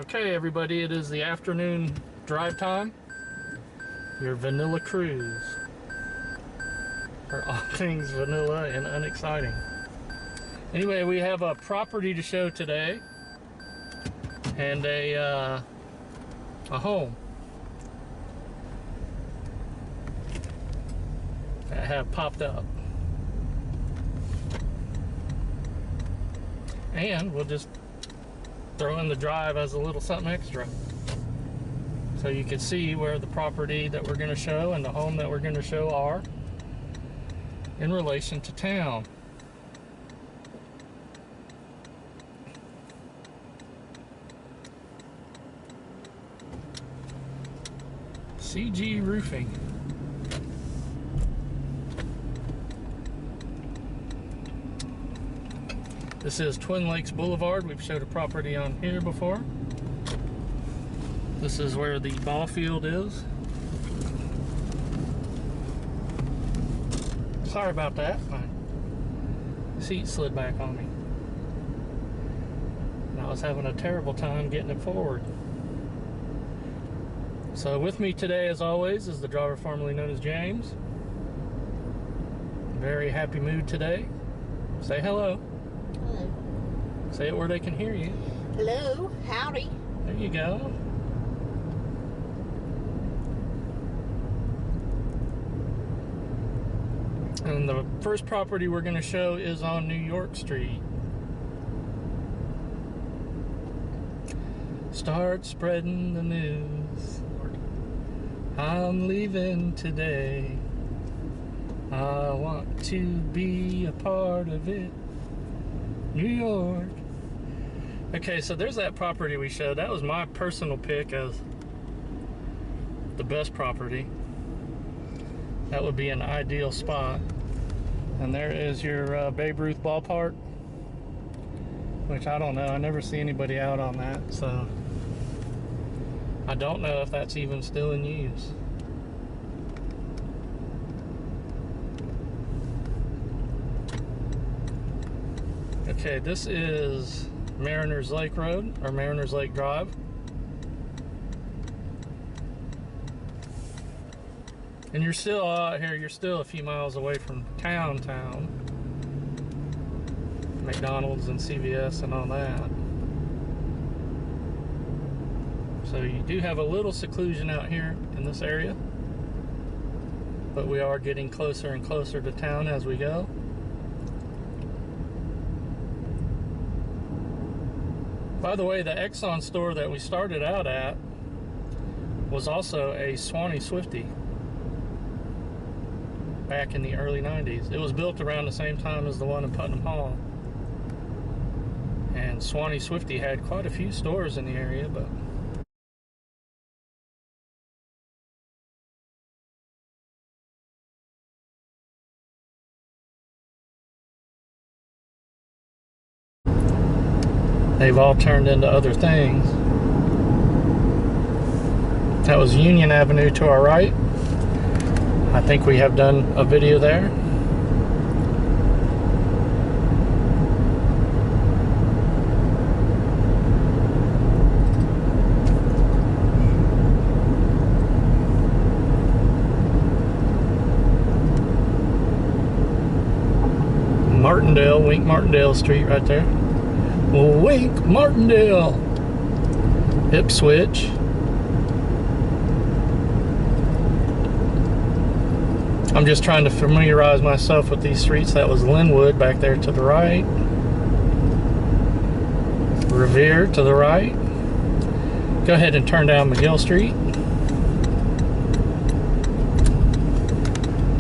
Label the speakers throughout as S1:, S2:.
S1: Okay, everybody, it is the afternoon drive time. Your vanilla cruise for all things vanilla and unexciting. Anyway, we have a property to show today and a home that have popped up. And we'll just throw in the drive as a little something extra, so you can see where the property that we're going to show and the home that we're going to show are in relation to town. CG Roofing. This is Twin Lakes Boulevard. We've showed a property on here before. This is where the ball field is. Sorry about that. My seat slid back on me. And I was having a terrible time getting it forward. So with me today, as always, is the driver formerly known as James. Very happy mood today. Say hello.
S2: Hello.
S1: Say it where they can hear you.
S2: Hello. Howdy.
S1: There you go. And the first property we're going to show is on New York Street. Start spreading the news. I'm leaving today. I want to be a part of it. New York. Okay, so there's that property we showed. That was my personal pick as the best property. That would be an ideal spot. And there is your Babe Ruth ballpark, which I don't know. I never see anybody out on that, so I don't know if that's even still in use. Okay, this is Mariners Lake Road, or Mariners Lake Drive. And you're still out here, you're still a few miles away from town. McDonald's and CVS and all that. So you do have a little seclusion out here in this area, but we are getting closer and closer to town as we go. By the way, the Exxon store that we started out at was also a Swanee Swiftie back in the early 90s. It was built around the same time as the one in Putnam Hall. And Swanee Swiftie had quite a few stores in the area, but they've all turned into other things. That was Union Avenue to our right. I think we have done a video there. Martindale, Wink Martindale Street right there. Wink Martindale. Ipswich. I'm just trying to familiarize myself with these streets. That was Linwood back there to the right. Revere to the right. Go ahead and turn down McGill Street.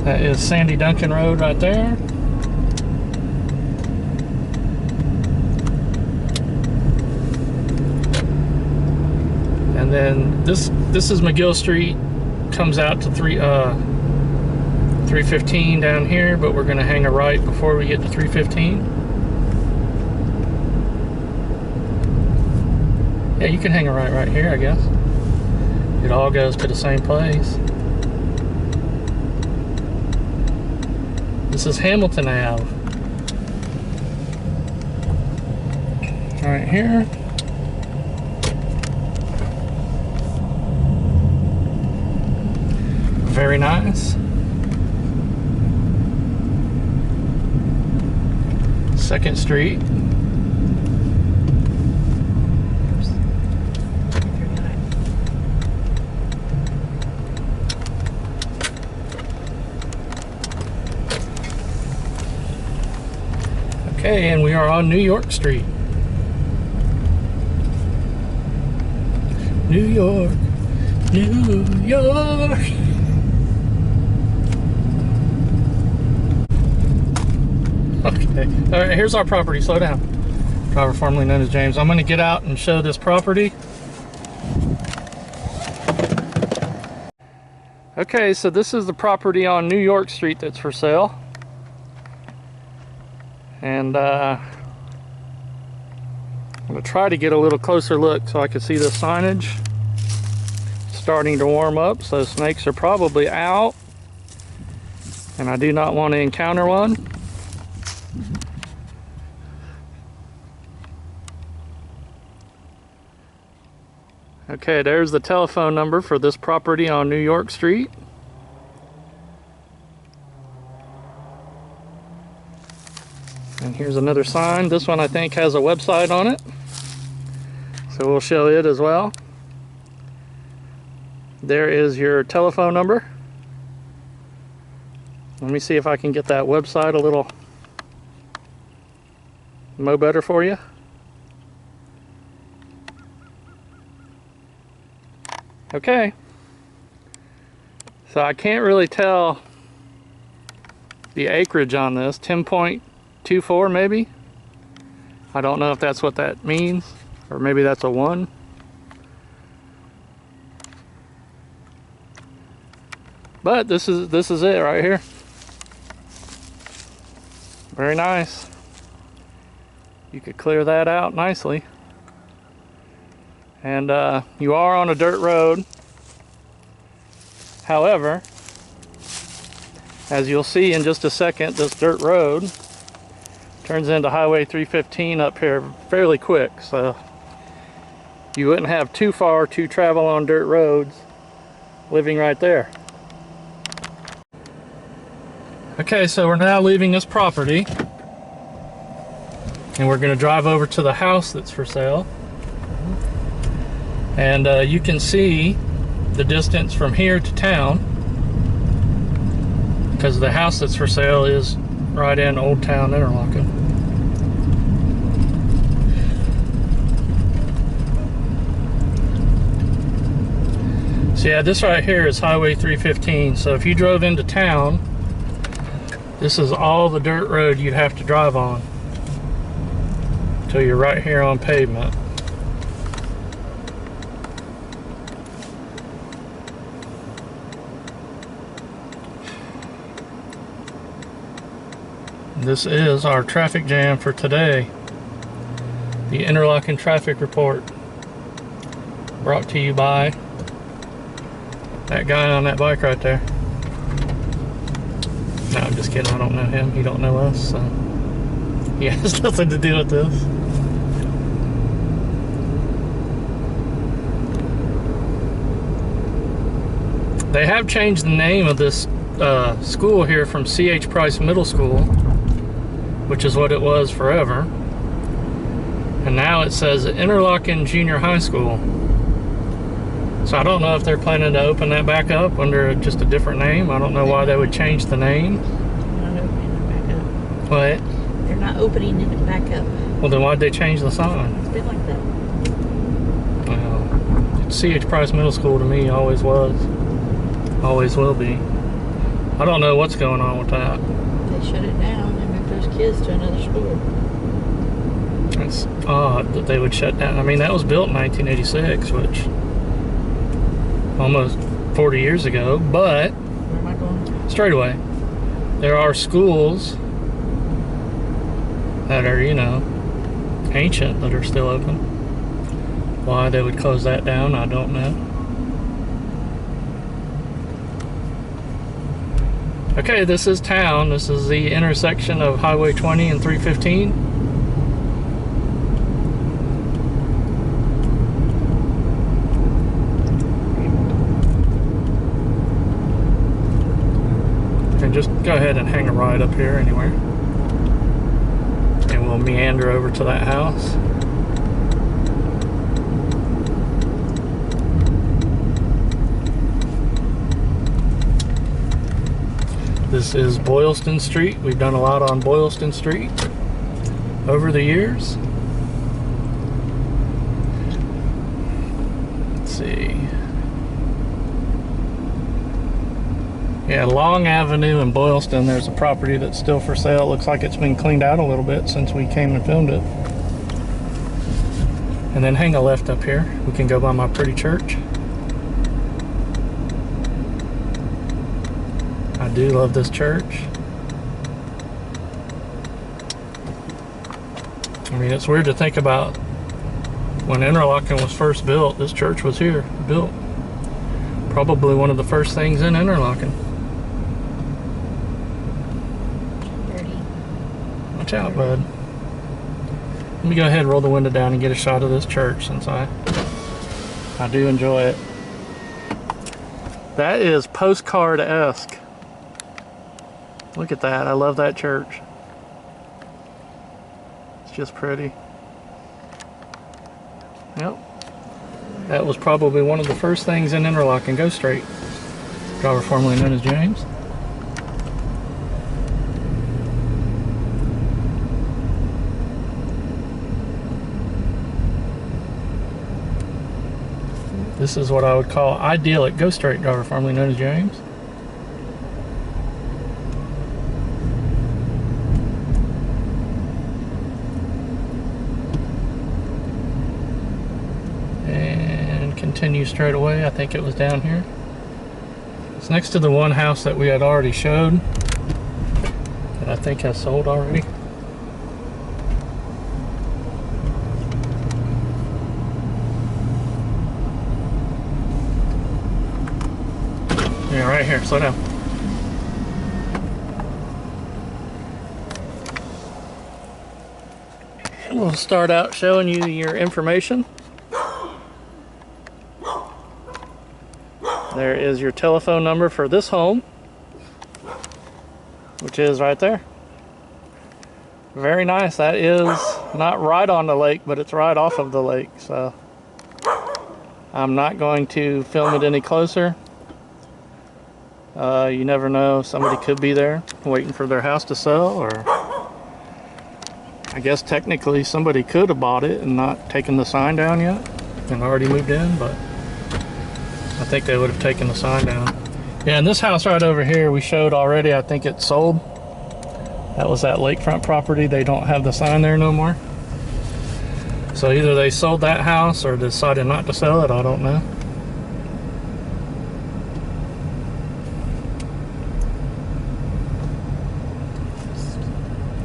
S1: That is Sandy Duncan Road right there. And then this is McGill Street. Comes out to 315 down here, but we're going to hang a right before we get to 315. Yeah, you can hang a right here, I guess. It all goes to the same place. This is Hamilton Ave. Right here. Very nice. Second Street. Okay, and we are on New York Street. New York, New York. Okay, all right, here's our property. Slow down. Driver formerly known as James. I'm going to get out and show this property. Okay, so this is the property on New York Street that's for sale. And I'm going to try to get a little closer look so I can see the signage. Starting to warm up, so snakes are probably out. And I do not want to encounter one. Okay, there's the telephone number for this property on New York Street. And here's another sign. This one I think has a website on it, so we'll show it as well. There is your telephone number. Let me see if I can get that website a little mo better for you. Okay, so I can't really tell the acreage on this. 10.24 maybe. I don't know if that's what that means, or maybe that's a 1. But this is it right here. Very nice. You could clear that out nicely. And you are on a dirt road. However, as you'll see in just a second, this dirt road turns into Highway 315 up here fairly quick. So you wouldn't have too far to travel on dirt roads living right there. Okay, so we're now leaving this property. And we're going to drive over to the house that's for sale. And you can see the distance from here to town, because the house that's for sale is right in Old Town Interlachen. So yeah, this right here is Highway 315. So if you drove into town, this is all the dirt road you'd have to drive on until you're right here on pavement. This is our traffic jam for today. The Interlachen traffic report, brought to you by that guy on that bike right there. No, I'm just kidding. I don't know him. He don't know us. So he has nothing to do with this. They have changed the name of this school here from C.H. Price Middle School, which is what it was forever, and now it says Interlachen Junior High School. So I don't know if they're planning to open that back up under just a different name. I don't know why they would change the name.
S2: They're not opening it back up.
S1: What?
S2: They're not opening it back up.
S1: Well, then why'd they change the sign?
S2: It's been like that.
S1: Well, C.H. Price Middle School to me always was. Always will be. I don't know what's going on with that.
S2: They shut it down and moved those kids to another school.
S1: It's odd that they would shut down. I mean, that was built in 1986, which almost 40 years ago, but
S2: Where am I going?
S1: straight away, there are schools that are, you know, ancient that are still open. Why they would close that down, I don't know. Okay, this is town. This is the intersection of Highway 20 and 315. go ahead and hang a ride up here anywhere. And we'll meander over to that house. This is Boylston Street. We've done a lot on Boylston Street over the years. Let's see. Yeah, Long Avenue in Boylston, there's a property that's still for sale. It looks like it's been cleaned out a little bit since we came and filmed it. And then hang a left up here. We can go by my pretty church. I do love this church. I mean, it's weird to think about when Interlachen was first built, this church was here, built. Probably one of the first things in Interlachen. Watch out, bud. Let me go ahead and roll the window down and get a shot of this church since I do enjoy it. That is postcard-esque. Look at that. I love that church. It's just pretty. Yep. That was probably one of the first things in Interlachen. Go straight. Driver formerly known as James. This is what I would call idyllic. Go straight, driver formerly known as James. And continue straight away. I think it was down here. It's next to the one house that we had already showed that I think has sold already. Yeah, right here. Slow down. We'll start out showing you your information. There is your telephone number for this home, which is right there. Very nice. That is not right on the lake, but it's right off of the lake. So I'm not going to film it any closer. You never know, somebody could be there waiting for their house to sell, or I guess technically somebody could have bought it and not taken the sign down yet and already moved in, but I think they would have taken the sign down. Yeah, and this house right over here we showed already. I think it's sold. That was that lakefront property. They don't have the sign there no more. So either they sold that house or decided not to sell it. I don't know.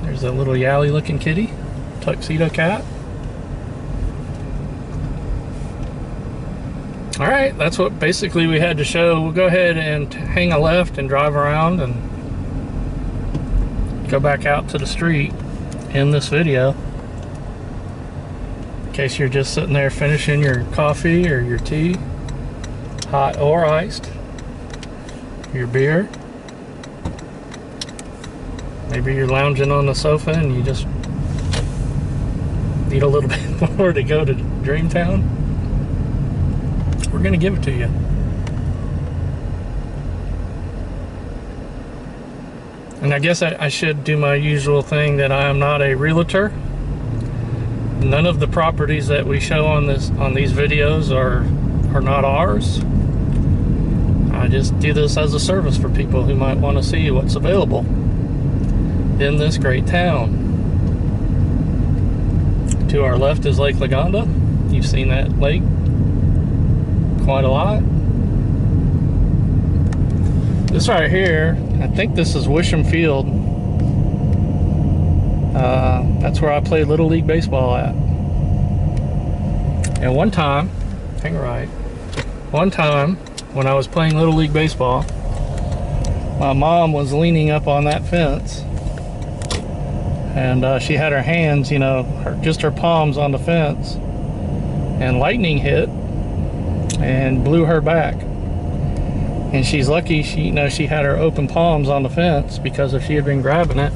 S1: There's a little yally looking kitty, tuxedo cat. All right, that's what basically we had to show. We'll go ahead and hang a left and drive around and go back out to the street in this video. In case you're just sitting there finishing your coffee or your tea, hot or iced, your beer. Maybe you're lounging on the sofa and you just need a little bit more to go to Dreamtown. We're gonna give it to you. And I guess I should do my usual thing that I am not a realtor. None of the properties that we show on these videos are not ours. I just do this as a service for people who might want to see what's available in this great town. To our left is Lake Lagonda. You've seen that lake quite a lot. This right here, I think this is Wisham Field. That's where I played Little League Baseball at. And one time, hang right, one time when I was playing Little League Baseball, my mom was leaning up on that fence, and she had her hands, you know, just her palms on the fence, and lightning hit and blew her back. And she's lucky she had her open palms on the fence, because if she had been grabbing it,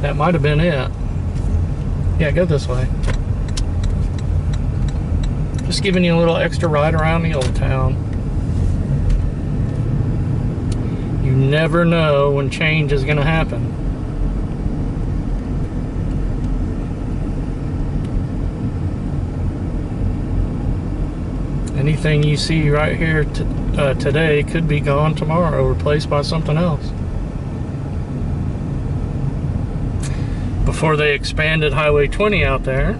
S1: that might have been it. Yeah, go this way. Just giving you a little extra ride around the old town. You never know when change is going to happen. Anything you see right here today could be gone tomorrow, replaced by something else. Before they expanded Highway 20 out there,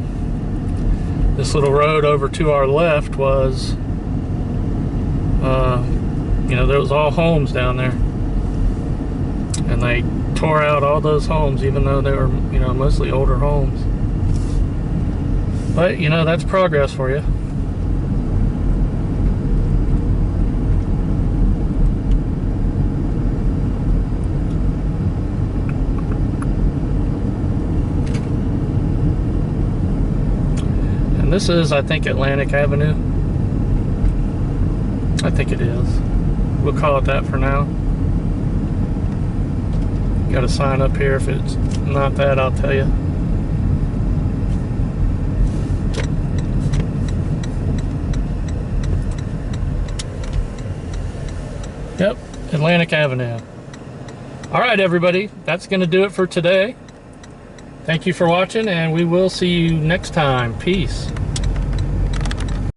S1: this little road over to our left was, there was all homes down there. And they tore out all those homes, even though they were, mostly older homes. But, that's progress for you. This is, I think, Atlantic Avenue. I think it is. We'll call it that for now. Got a sign up here. If it's not that, I'll tell you. Yep, Atlantic Avenue. All right, everybody. That's going to do it for today. Thank you for watching, and we will see you next time. Peace.